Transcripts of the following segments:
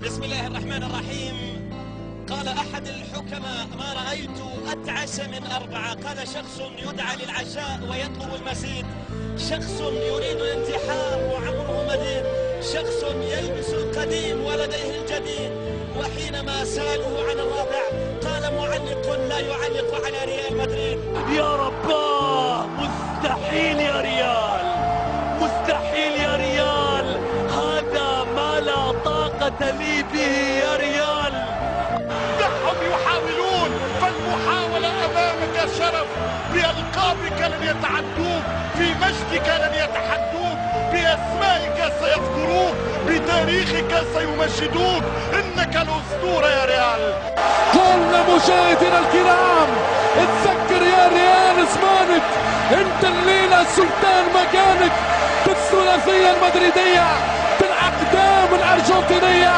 بسم الله الرحمن الرحيم. قال أحد الحكماء: ما رأيت أتعس من أربعة. قال: شخص يدعى للعشاء ويطلب المزيد، شخص يريد الانتحار وعمره مديد، شخص يلبس القديم ولديه الجديد. وحينما سألوه عن الرابع قال: معلق لا يعلق على ريال مدريد. يا رباه، مستحيل يا ريال، مستحيل يا ريال، هذا ما لا طاقة لي به يا ريال. دعهم يحاولون، فالمحاولة أمامك شرف. بألقابك لن يتعدوك، في مجدك لن يتحدوك، بأسمائك سيذكروك، بتاريخك سيمجدوك. إنك الأسطورة يا ريال. كل مشاهدينا الكرام، اتذكر يا ريال زمانك، انت الليلة سلطان مكانك بالثلاثية المدريدية، بالاقدام الارجنتينية،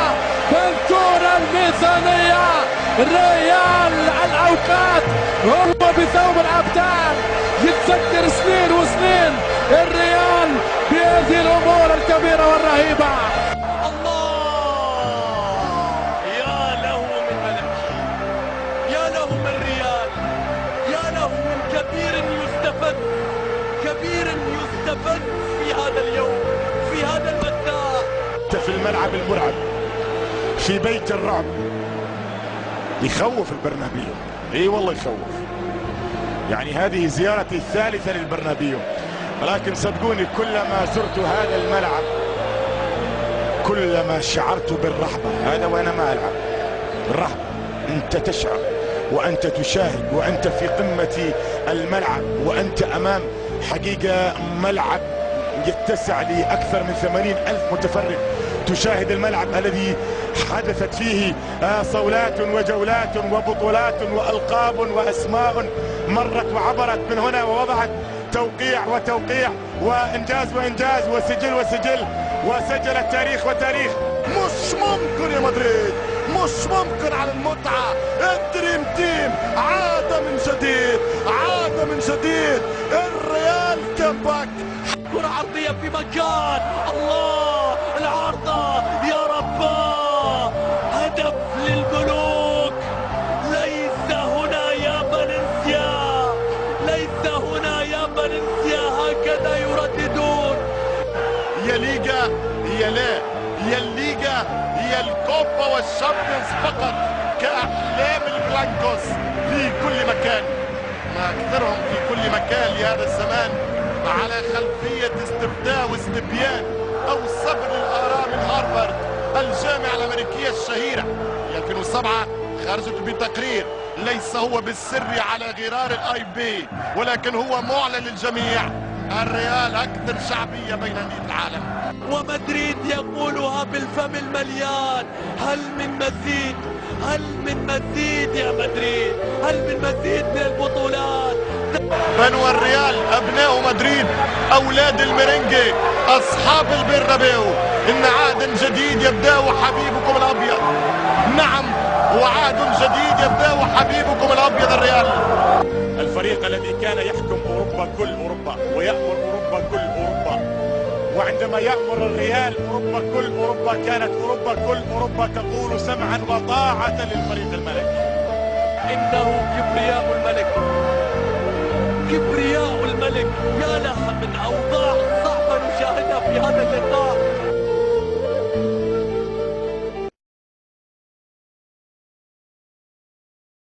بالكرة الميزانية. ريال الاوقات هو بثوب الابطال، يتذكر سنين وسنين الريال بهذه الامور الكبيرة والرهيبة. كبير يستفد في هذا اليوم، في هذا المساء. في الملعب المرعب، في بيت الرعب، يخوف البرنابيو. اي والله يخوف. يعني هذه زيارتي الثالثة للبرنابيو، ولكن صدقوني كلما زرت هذا الملعب كلما شعرت بالرهبة. هذا وانا ما العب، الرهبة. انت تشعر وأنت تشاهد وأنت في قمة الملعب، وأنت أمام حقيقة ملعب يتسع لأكثر من 80,000 متفرج. تشاهد الملعب الذي حدثت فيه صولات وجولات وبطولات وألقاب وأسماء مرت وعبرت من هنا ووضعت توقيع وتوقيع وإنجاز وإنجاز وسجل وسجل، وسجل التاريخ وتاريخ. مش ممكن يا مدريد، مش ممكن على المتعة. الدريم تيم عاد من جديد، عاد من جديد. الريال كمباك. كرة عرضية في مكان، الله العارضة يا رباه، هدف للملوك. ليس هنا يا فالنسيا، ليس هنا يا فالنسيا، هكذا يرددون. يا ليغا يا لا، هي الليغا هي الكوبا والشامبيونز فقط، كأحلام البلانكوس في كل مكان، ما أكثرهم في كل مكان لهذا الزمان، على خلفية استبداء واستبيان أو صبر للآراء من هارفارد الجامعة الأمريكية الشهيرة. 2007 خرجت بتقرير ليس هو بالسر على غرار الاي بي، ولكن هو معلن للجميع: الريال أكثر شعبية بين أندية العالم. ومدريد يقولها بالفم المليان: هل من مزيد؟ هل من مزيد يا مدريد؟ هل من مزيد من البطولات؟ بنو الريال أبناء مدريد، أولاد الميرينجي، أصحاب البرنابيو، إن عهد جديد يبدأ حبيبكم الأبيض. نعم، وعهد جديد يبدأ حبيبكم الأبيض الريال. الفريق الذي كان يحكم أوروبا كل أوروبا ويأمر أوروبا كل أوروبا، وعندما يأمر الريال أوروبا كل أوروبا، كانت أوروبا كل أوروبا تقول سمعا وطاعة للفريق الملكي. إنه كبرياء الملك، كبرياء الملك. يا لها من أوضاع صعبة نشاهدها في هذا اللقاء.